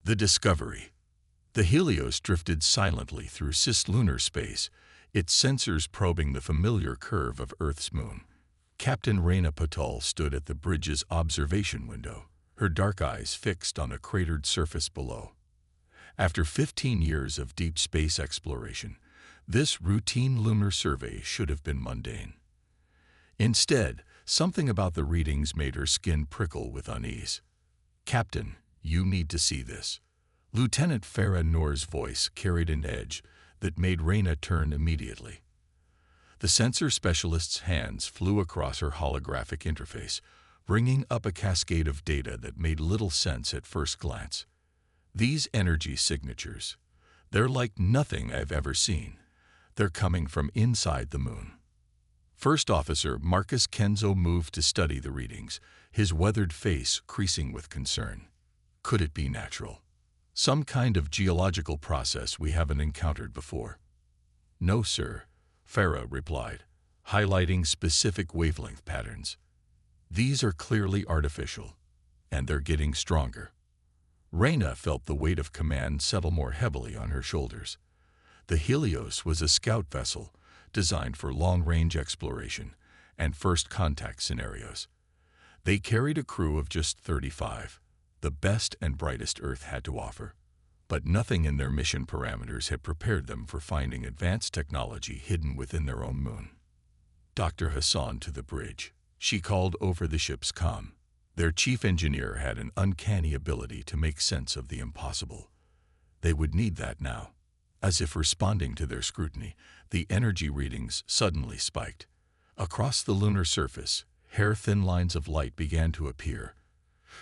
The Discovery. The Helios drifted silently through cislunar space, its sensors probing the familiar curve of Earth's moon. Captain Reyna Patul stood at the bridge's observation window, her dark eyes fixed on the cratered surface below. After 15 years of deep space exploration, this routine lunar survey should have been mundane. Instead, something about the readings made her skin prickle with unease. "Captain, you need to see this." Lieutenant Farah Noor's voice carried an edge that made Reyna turn immediately. The sensor specialist's hands flew across her holographic interface, bringing up a cascade of data that made little sense at first glance. "These energy signatures, they're like nothing I've ever seen. They're coming from inside the moon." First Officer Marcus Kenzo moved to study the readings, his weathered face creasing with concern. Could it be natural? Some kind of geological process we haven't encountered before? "No, sir," Farah replied, highlighting specific wavelength patterns. "These are clearly artificial, and they're getting stronger." Reyna felt the weight of command settle more heavily on her shoulders. The Helios was a scout vessel designed for long-range exploration and first contact scenarios. They carried a crew of just 35, the best and brightest Earth had to offer. But nothing in their mission parameters had prepared them for finding advanced technology hidden within their own moon. "Dr. Hassan to the bridge," she called over the ship's comm. Their chief engineer had an uncanny ability to make sense of the impossible. They would need that now. As if responding to their scrutiny, the energy readings suddenly spiked. Across the lunar surface, hair-thin lines of light began to appear,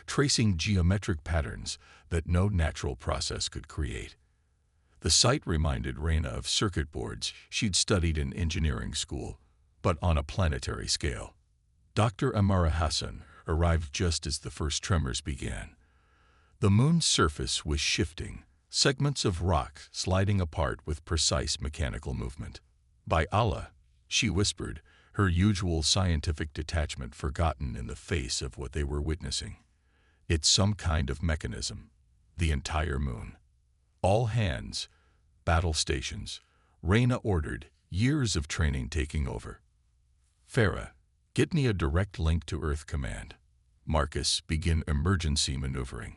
tracing geometric patterns that no natural process could create. The sight reminded Reyna of circuit boards she'd studied in engineering school, but on a planetary scale. Dr. Amara Hassan arrived just as the first tremors began. The moon's surface was shifting, segments of rock sliding apart with precise mechanical movement. "By Allah," she whispered, her usual scientific detachment forgotten in the face of what they were witnessing. "It's some kind of mechanism. The entire moon. All hands, battle stations," Reyna ordered, years of training taking over. "Farah, get me a direct link to Earth Command. Marcus, begin emergency maneuvering.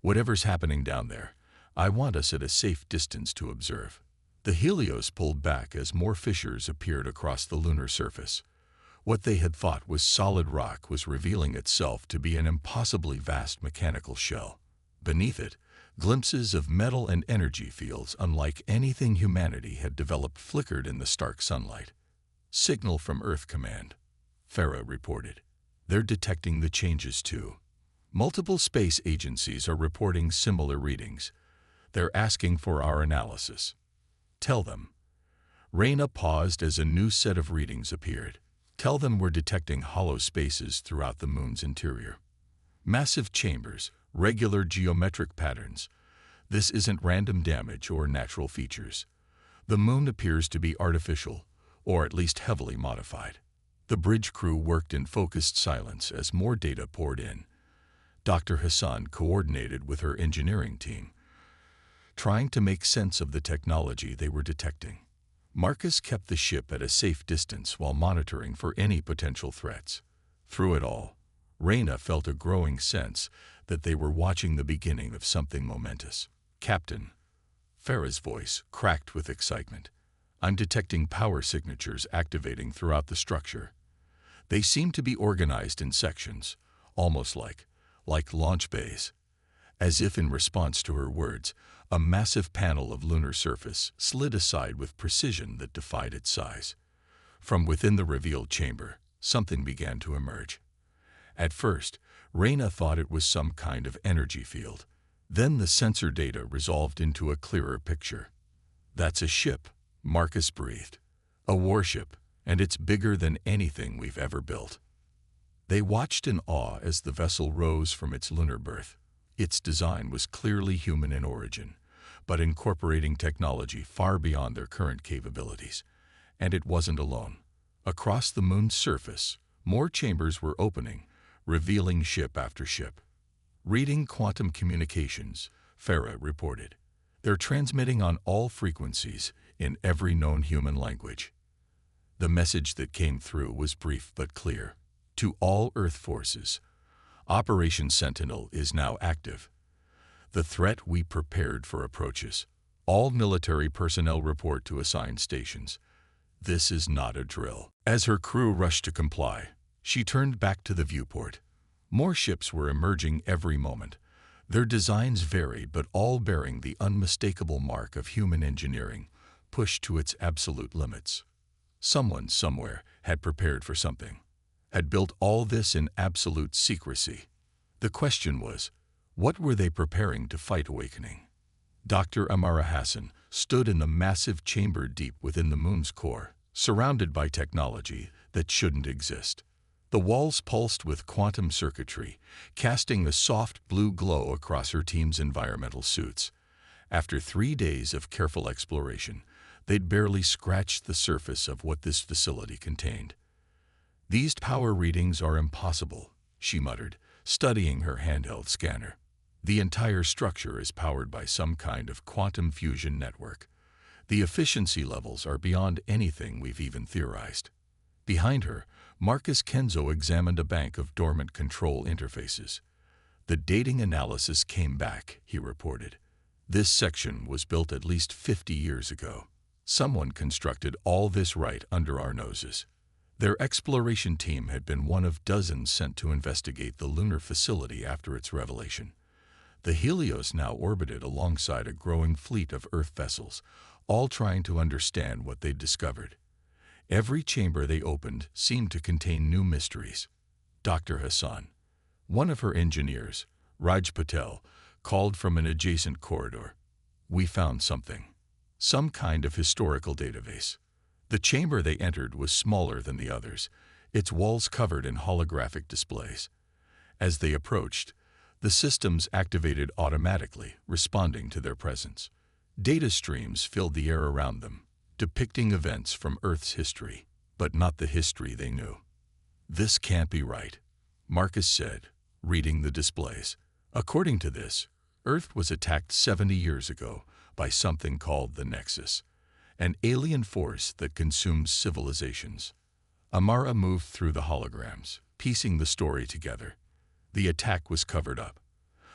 Whatever's happening down there, I want us at a safe distance to observe." The Helios pulled back as more fissures appeared across the lunar surface. What they had thought was solid rock was revealing itself to be an impossibly vast mechanical shell. Beneath it, glimpses of metal and energy fields unlike anything humanity had developed flickered in the stark sunlight. "Signal from Earth Command," Farah reported. "They're detecting the changes too. Multiple space agencies are reporting similar readings. They're asking for our analysis. Tell them." Reyna paused as a new set of readings appeared. "Tell them we're detecting hollow spaces throughout the moon's interior. Massive chambers, regular geometric patterns. This isn't random damage or natural features. The moon appears to be artificial, or at least heavily modified." The bridge crew worked in focused silence as more data poured in. Dr. Hassan coordinated with her engineering team, trying to make sense of the technology they were detecting. Marcus kept the ship at a safe distance while monitoring for any potential threats. Through it all, Reyna felt a growing sense that they were watching the beginning of something momentous. "Captain," Farah's voice cracked with excitement, "I'm detecting power signatures activating throughout the structure. They seem to be organized in sections, almost like launch bays." As if in response to her words, a massive panel of lunar surface slid aside with precision that defied its size. From within the revealed chamber, something began to emerge. At first, Reyna thought it was some kind of energy field. Then the sensor data resolved into a clearer picture. "That's a ship," Marcus breathed. "A warship, and it's bigger than anything we've ever built." They watched in awe as the vessel rose from its lunar berth. Its design was clearly human in origin, but incorporating technology far beyond their current capabilities. And it wasn't alone. Across the moon's surface, more chambers were opening, revealing ship after ship. Reading quantum communications, Farah reported. "They're transmitting on all frequencies in every known human language." The message that came through was brief but clear. "To all Earth forces, Operation Sentinel is now active. The threat we prepared for approaches. All military personnel report to assigned stations. This is not a drill." As her crew rushed to comply, she turned back to the viewport. More ships were emerging every moment. Their designs varied, but all bearing the unmistakable mark of human engineering, pushed to its absolute limits. Someone somewhere had prepared for something, had built all this in absolute secrecy. The question was, what were they preparing to fight awakening? Dr. Amara Hassan stood in the massive chamber deep within the moon's core, surrounded by technology that shouldn't exist. The walls pulsed with quantum circuitry, casting a soft blue glow across her team's environmental suits. After 3 days of careful exploration, they'd barely scratched the surface of what this facility contained. "These power readings are impossible," she muttered, studying her handheld scanner. "The entire structure is powered by some kind of quantum fusion network. The efficiency levels are beyond anything we've even theorized." Behind her, Marcus Kenzo examined a bank of dormant control interfaces. "The dating analysis came back," he reported. "This section was built at least 50 years ago. Someone constructed all this right under our noses." Their exploration team had been one of dozens sent to investigate the lunar facility after its revelation. The Helios now orbited alongside a growing fleet of Earth vessels, all trying to understand what they'd discovered. Every chamber they opened seemed to contain new mysteries. Dr. Hassan, one of her engineers, Raj Patel, called from an adjacent corridor. "We found something. Some kind of historical database." The chamber they entered was smaller than the others, its walls covered in holographic displays. As they approached, the systems activated automatically, responding to their presence. Data streams filled the air around them, depicting events from Earth's history, but not the history they knew. "This can't be right," Marcus said, reading the displays. "According to this, Earth was attacked 70 years ago by something called the Nexus, an alien force that consumes civilizations." Amara moved through the holograms, piecing the story together. The attack was covered up.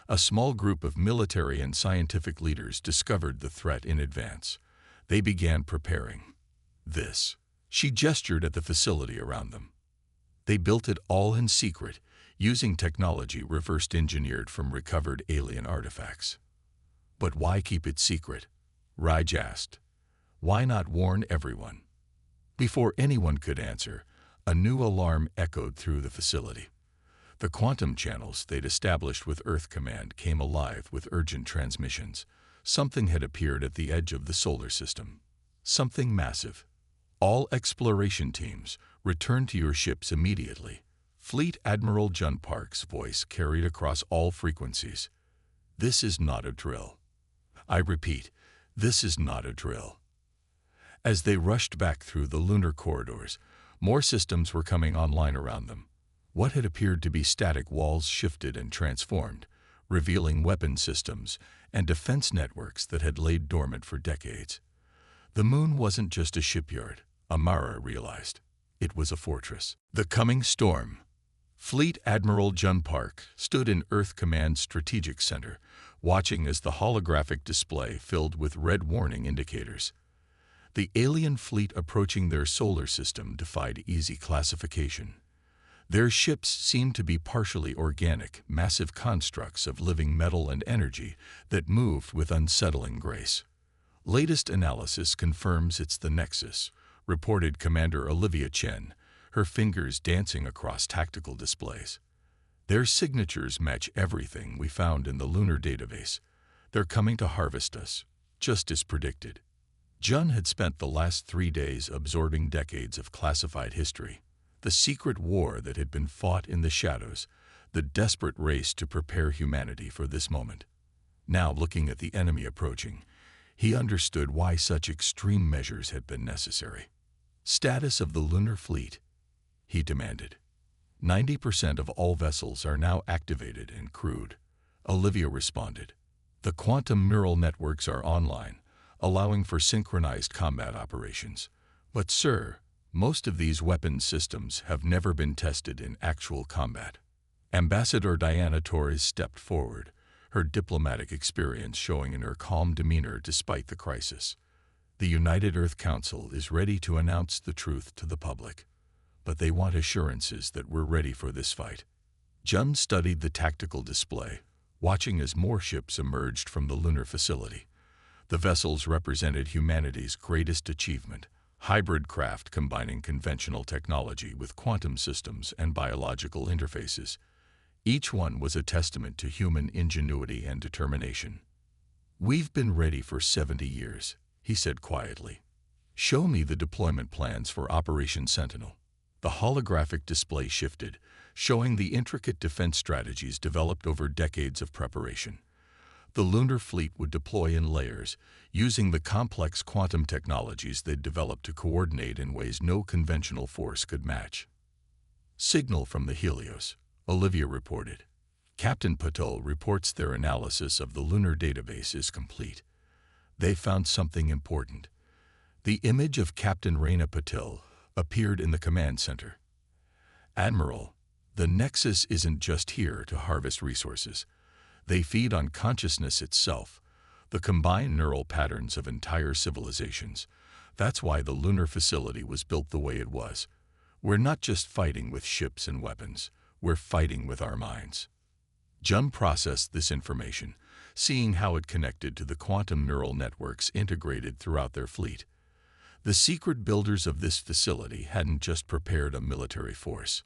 A small group of military and scientific leaders discovered the threat in advance. They began preparing. This. She gestured at the facility around them. They built it all in secret, using technology reverse engineered from recovered alien artifacts. "But why keep it secret?" Raj asked. "Why not warn everyone?" Before anyone could answer, a new alarm echoed through the facility. The quantum channels they'd established with Earth Command came alive with urgent transmissions. Something had appeared at the edge of the solar system. Something massive. "All exploration teams, return to your ships immediately." Fleet Admiral Jun Park's voice carried across all frequencies. "This is not a drill. I repeat, this is not a drill." As they rushed back through the lunar corridors, more systems were coming online around them. What had appeared to be static walls shifted and transformed, revealing weapon systems and defense networks that had laid dormant for decades. The moon wasn't just a shipyard, Amara realized. It was a fortress. The coming storm. Fleet Admiral Jun Park stood in Earth Command's strategic center, watching as the holographic display filled with red warning indicators. The alien fleet approaching their solar system defied easy classification. Their ships seemed to be partially organic, massive constructs of living metal and energy that moved with unsettling grace. "Latest analysis confirms it's the Nexus," reported Commander Olivia Chen, her fingers dancing across tactical displays. "Their signatures match everything we found in the lunar database. They're coming to harvest us, just as predicted." Jun had spent the last 3 days absorbing decades of classified history. The secret war that had been fought in the shadows, the desperate race to prepare humanity for this moment. Now, looking at the enemy approaching, he understood why such extreme measures had been necessary. "Status of the lunar fleet," he demanded. 90% of all vessels are now activated and crewed," Olivia responded. The quantum neural networks are online, allowing for synchronized combat operations. But sir, most of these weapons systems have never been tested in actual combat. Ambassador Diana Torres stepped forward, her diplomatic experience showing in her calm demeanor despite the crisis. The United Earth Council is ready to announce the truth to the public, but they want assurances that we're ready for this fight. Jun studied the tactical display, watching as more ships emerged from the lunar facility. The vessels represented humanity's greatest achievement, hybrid craft combining conventional technology with quantum systems and biological interfaces. Each one was a testament to human ingenuity and determination. "We've been ready for 70 years, he said quietly. "Show me the deployment plans for Operation Sentinel." The holographic display shifted, showing the intricate defense strategies developed over decades of preparation. The lunar fleet would deploy in layers, using the complex quantum technologies they'd developed to coordinate in ways no conventional force could match. "Signal from the Helios," Olivia reported. "Captain Patel reports their analysis of the lunar database is complete. They found something important." The image of Captain Reyna Patel appeared in the command center. "Admiral, the Nexus isn't just here to harvest resources. They feed on consciousness itself, the combined neural patterns of entire civilizations. That's why the lunar facility was built the way it was. We're not just fighting with ships and weapons, we're fighting with our minds." Jun processed this information, seeing how it connected to the quantum neural networks integrated throughout their fleet. The secret builders of this facility hadn't just prepared a military force.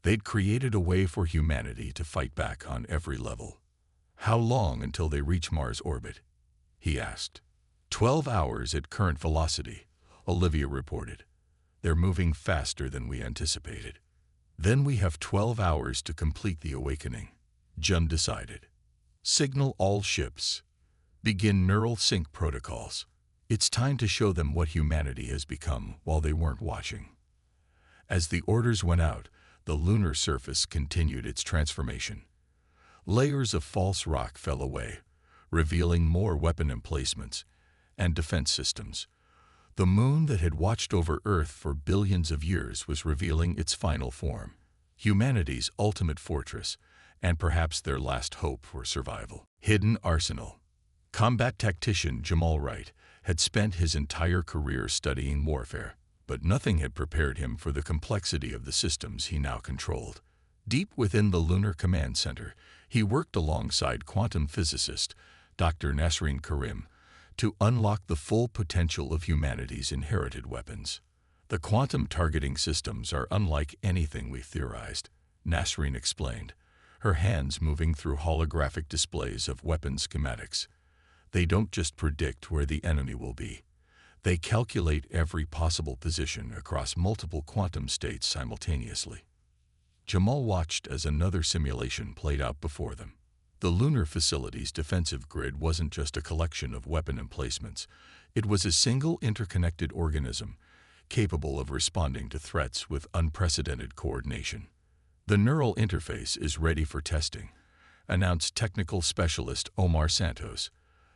They'd created a way for humanity to fight back on every level. "How long until they reach Mars' orbit?" he asked. 12 hours at current velocity," Olivia reported. "They're moving faster than we anticipated." "Then we have 12 hours to complete the awakening," Jun decided. "Signal all ships. Begin neural sync protocols. It's time to show them what humanity has become while they weren't watching." As the orders went out, the lunar surface continued its transformation. Layers of false rock fell away, revealing more weapon emplacements and defense systems. The moon that had watched over Earth for billions of years was revealing its final form, humanity's ultimate fortress, and perhaps their last hope for survival. Hidden Arsenal. Combat tactician Jamal Wright had spent his entire career studying warfare, but nothing had prepared him for the complexity of the systems he now controlled. Deep within the Lunar Command Center, he worked alongside quantum physicist Dr. Nasreen Karim to unlock the full potential of humanity's inherited weapons. "The quantum targeting systems are unlike anything we theorized," Nasreen explained, her hands moving through holographic displays of weapon schematics. "They don't just predict where the enemy will be. They calculate every possible position across multiple quantum states simultaneously." Jamal watched as another simulation played out before them. The lunar facility's defensive grid wasn't just a collection of weapon emplacements. It was a single interconnected organism, capable of responding to threats with unprecedented coordination. "The neural interface is ready for testing," announced technical specialist Omar Santos,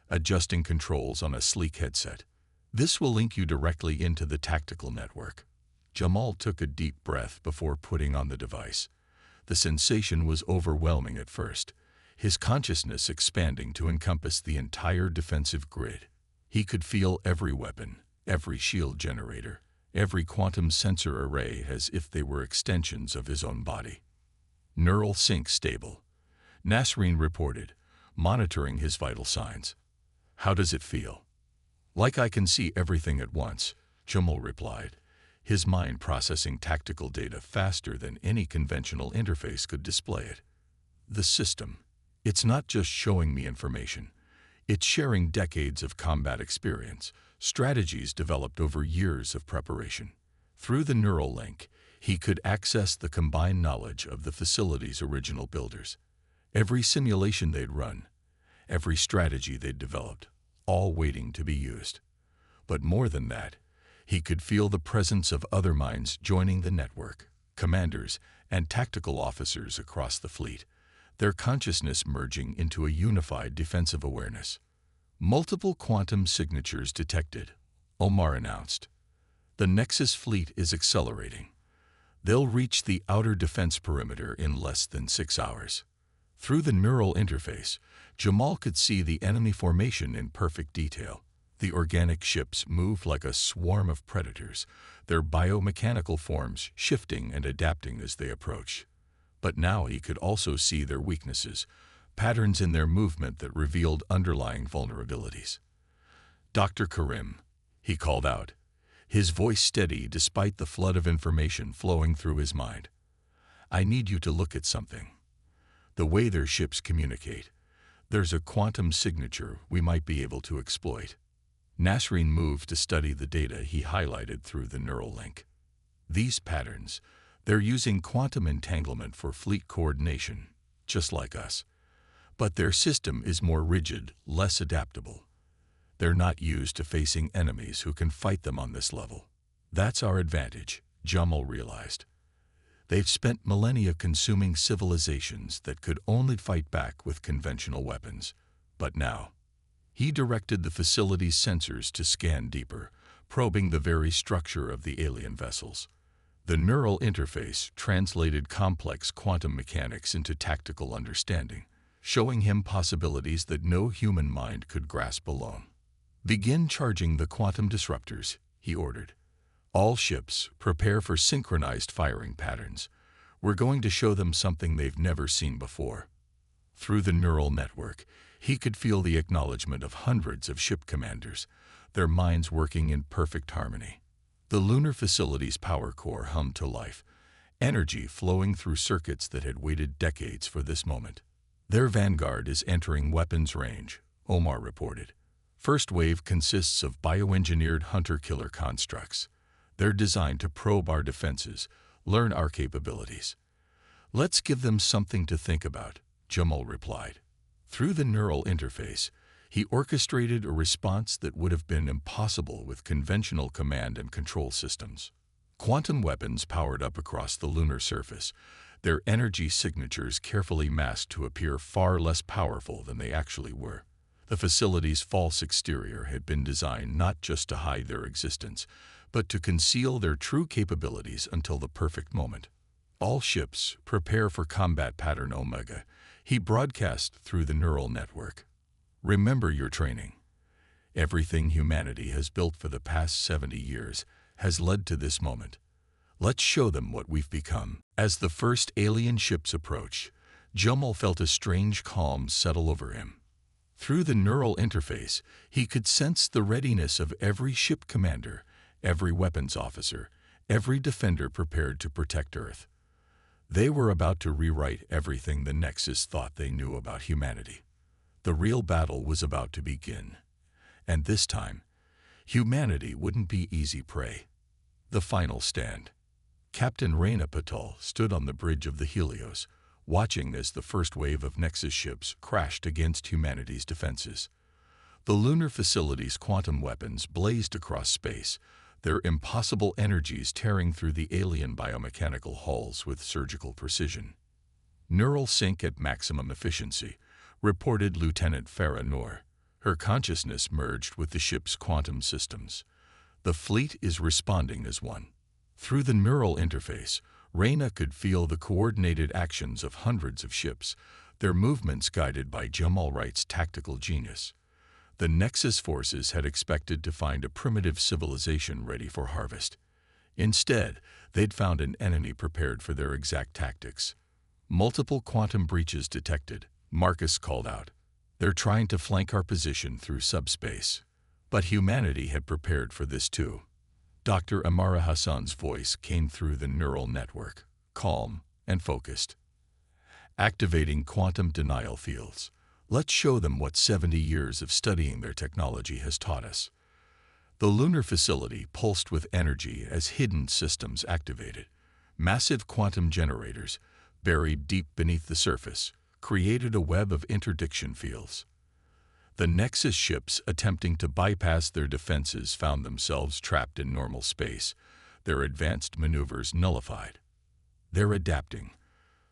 adjusting controls on a sleek headset. "This will link you directly into the tactical network." Jamal took a deep breath before putting on the device. The sensation was overwhelming at first, his consciousness expanding to encompass the entire defensive grid. He could feel every weapon, every shield generator, every quantum sensor array as if they were extensions of his own body. "Neural sync stable," Nasreen reported, monitoring his vital signs. "How does it feel?" "Like I can see everything at once," Jamal replied, his mind processing tactical data faster than any conventional interface could display it. "The system, it's not just showing me information. It's sharing decades of combat experience, strategies developed over years of preparation." Through the neural link, he could access the combined knowledge of the facility's original builders. Every simulation they'd run, every strategy they'd developed, all waiting to be used. But more than that, he could feel the presence of other minds joining the network, commanders and tactical officers across the fleet. their consciousness merging into a unified defensive awareness. Multiple quantum signatures detected, Omar announced. The Nexus fleet is accelerating. They'll reach the outer defense perimeter in less than 6 hours. Through the neural interface, Jamal could see the enemy formation in perfect detail. The organic ships moved like a swarm of predators, their biomechanical forms shifting and adapting as they approached. But now he could also see their weaknesses, patterns in their movement that revealed underlying vulnerabilities. "Dr. Karim," he called out, his voice steady despite the flood of information flowing through his mind. "I need you to look at something. The way their ships communicate. There's a quantum signature we might be able to exploit." Nasreen moved to study the data he highlighted through the neural link. "These patterns, they're using quantum entanglement for fleet coordination, just like us. But their system is more rigid, less adaptable. They're not used to facing enemies who can fight them on this level. That's our advantage," Jamal realized. "They've spent millennia consuming civilizations that could only fight back with conventional weapons. But now..." He directed the facility's sensors to scan deeper, probing the very structure of the alien vessels. The neural interface translated complex quantum mechanics into tactical understanding, showing him possibilities that no human mind could grasp alone. "Begin charging the quantum disruptors," he ordered. "All ships, prepare for synchronized firing patterns. We're going to show them something they've never seen before." Through the neural network, he could feel the acknowledgement of hundreds of ship commanders, their minds working in perfect harmony. The lunar facility's power core hummed to life, energy flowing through circuits that had waited decades for this moment. "Their vanguard is entering weapons range," Omar reported. "First wave consists of bioengineered hunter-killer constructs. They're designed to probe our defenses, learn our capabilities." "Let's give them something to think about," Jamal replied. Through the neural interface, he orchestrated a response that would have been impossible with conventional command and control systems. Quantum weapons powered up across the lunar surface, their energy signatures carefully masked to appear far less powerful than they actually were. The facility's false exterior had been designed not just to hide their existence, but to conceal their true capabilities until the perfect moment. "All ships, prepare for combat pattern Omega," he broadcast through the neural network. "Remember your training. Everything humanity has built for the past 70 years has led to this moment. Let's show them what we've become." As the first alien ships approached, Jamal felt a strange calm settle over him. Through the neural interface, he could sense the readiness of every ship commander, every weapons officer, every defender prepared to protect Earth. They were about to rewrite everything the Nexus thought they knew about humanity. The real battle was about to begin. And this time, humanity wouldn't be easy prey. The final stand. Captain Raina Patel stood on the bridge of the Helios, watching as the first wave of Nexus ships crashed against humanity's defenses. The lunar facility's quantum weapons blazed across space, their impossible energies tearing through the alien biomechanical hulls with surgical precision. "Neural sync at maximum efficiency," reported Lieutenant Farah Noor. Her consciousness merged with the ship's quantum systems. "The fleet is responding as one." Through the neural interface, Raina could feel the coordinated actions of hundreds of ships, their movements guided by Jamal Wright's tactical genius. The Nexus forces had expected to find a primitive civilization ready for harvest. Instead, they'd found an enemy prepared for their exact tactics. "Multiple quantum breaches detected," Marcus called out. "They're trying to flank our position through subspace." But humanity had prepared for this too. Dr. Amara Hassan's voice came through the neural network, calm and focused. "Activating quantum denial fields. Let's show them what 70 years of studying their technology has taught us." The lunar facility pulsed with energy as hidden systems activated. Massive quantum generators, buried deep beneath the surface, created a web of interdiction fields. The Nexus ships attempting to bypass their defenses found themselves trapped in normal space, their advanced maneuvers nullified. "They're adapting.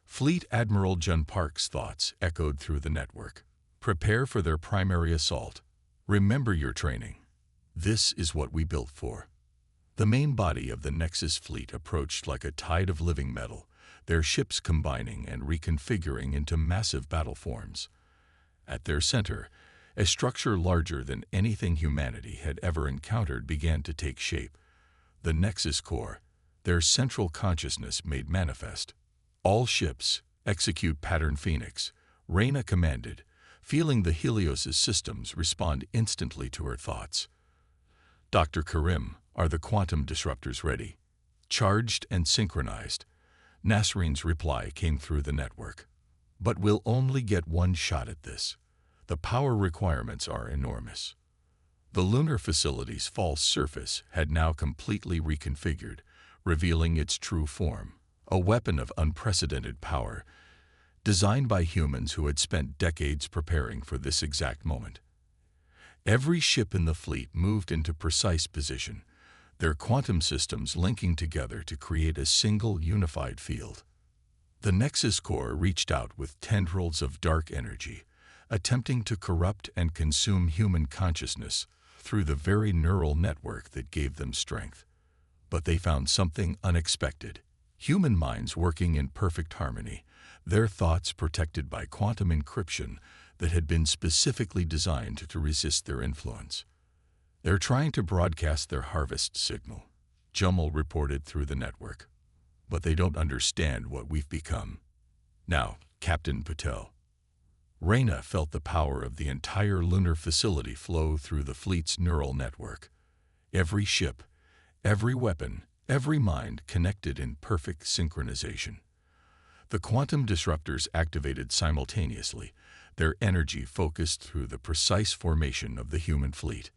Fleet Admiral Jun Park's thoughts echoed through the network. Prepare for their primary assault. Remember your training. This is what we built for. The main body of the Nexus fleet approached like a tide of living metal, their ships combining and reconfiguring into massive battle forms. At their center, a structure larger than anything humanity had ever encountered began to take shape. The Nexus core, their central consciousness made manifest. All ships, execute Pattern Phoenix, Reyna commanded, feeling the Helios' systems respond instantly to her thoughts. Dr. Karim, are the quantum disruptors ready? Charged and synchronized. Nasreen's reply came through the network. But we'll only get one shot at this. The power requirements are enormous. The lunar facility's false surface had now completely reconfigured, revealing its true form, a weapon of unprecedented power, designed by humans who had spent decades preparing for this exact moment. Every ship in the fleet moved into precise position, their quantum systems linking together to create a single unified field. The Nexus core reached out with tendrils of dark energy, attempting to corrupt and consume human consciousness through the very neural network that gave them strength. But they found something unexpected. Human minds working in perfect harmony, their thoughts protected by quantum encryption that had been specifically designed to resist their influence. They're trying to broadcast their harvest signal, Jummel reported through the network. But they don't understand what we've become. Now, Captain Patel. Reyna felt the power of the entire lunar facility flow through the fleet's neural network. Every ship, every weapon, every mind connected in perfect synchronization. The quantum disruptors activated simultaneously, their energy focused through the precise formation of the human fleet.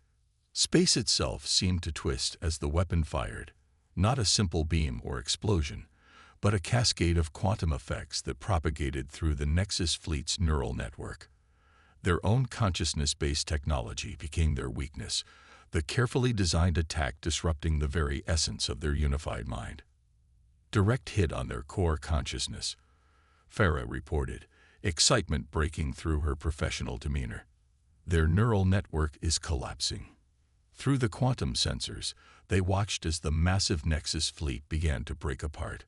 Space itself seemed to twist as the weapon fired, not a simple beam or explosion, but a cascade of quantum effects that propagated through the Nexus fleet's neural network. Their own consciousness-based technology became their weakness, the carefully designed attack disrupting the very essence of their unified mind. Direct hit on their core consciousness, Farah reported, excitement breaking through her professional demeanor. Their neural network is collapsing. Through the quantum sensors, they watched as the massive Nexus fleet began to break apart.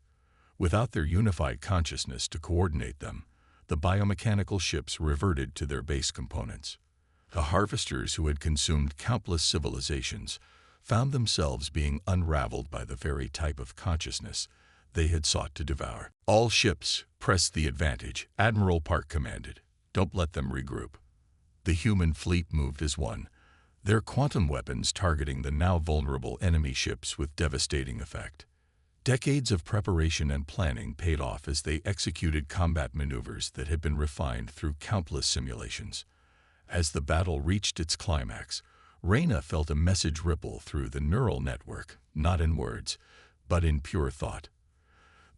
Without their unified consciousness to coordinate them, the biomechanical ships reverted to their base components. The harvesters who had consumed countless civilizations found themselves being unraveled by the very type of consciousness they had sought to devour. All ships, press the advantage, Admiral Park commanded. Don't let them regroup. The human fleet moved as one, their quantum weapons targeting the now vulnerable enemy ships with devastating effect. Decades of preparation and planning paid off as they executed combat maneuvers that had been refined through countless simulations. As the battle reached its climax, Reyna felt a message ripple through the neural network, not in words, but in pure thought.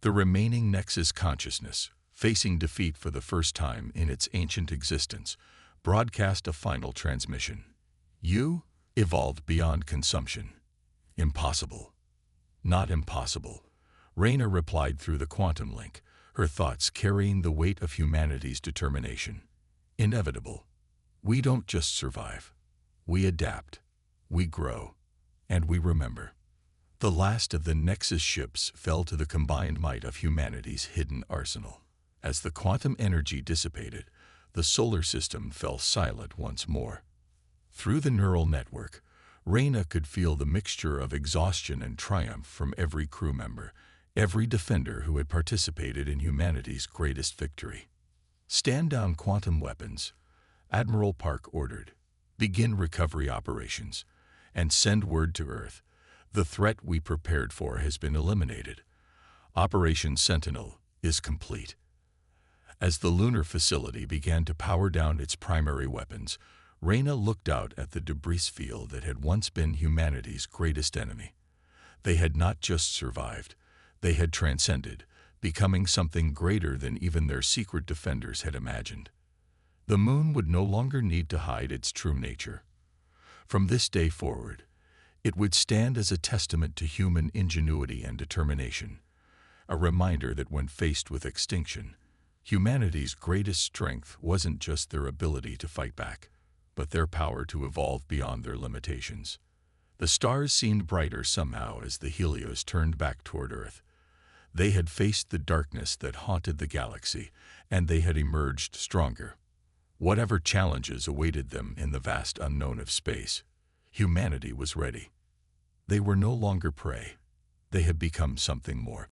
The remaining Nexus consciousness, facing defeat for the first time in its ancient existence, broadcast a final transmission. You evolved beyond consumption. Impossible. Not impossible, Reyna replied through the quantum link, her thoughts carrying the weight of humanity's determination. Inevitable. We don't just survive. We adapt. We grow. And we remember. The last of the Nexus ships fell to the combined might of humanity's hidden arsenal. As the quantum energy dissipated, the solar system fell silent once more. Through the neural network, Reyna could feel the mixture of exhaustion and triumph from every crew member, every defender who had participated in humanity's greatest victory. Stand down quantum weapons, Admiral Park ordered. Begin recovery operations, and send word to Earth. The threat we prepared for has been eliminated. Operation Sentinel is complete. As the lunar facility began to power down its primary weapons, Reyna looked out at the debris field that had once been humanity's greatest enemy. They had not just survived, they had transcended, becoming something greater than even their secret defenders had imagined. The moon would no longer need to hide its true nature. From this day forward, it would stand as a testament to human ingenuity and determination. a reminder that when faced with extinction, humanity's greatest strength wasn't just their ability to fight back, but their power to evolve beyond their limitations. The stars seemed brighter somehow as the Helios turned back toward Earth. They had faced the darkness that haunted the galaxy, and they had emerged stronger. Whatever challenges awaited them in the vast unknown of space, humanity was ready. They were no longer prey. They had become something more.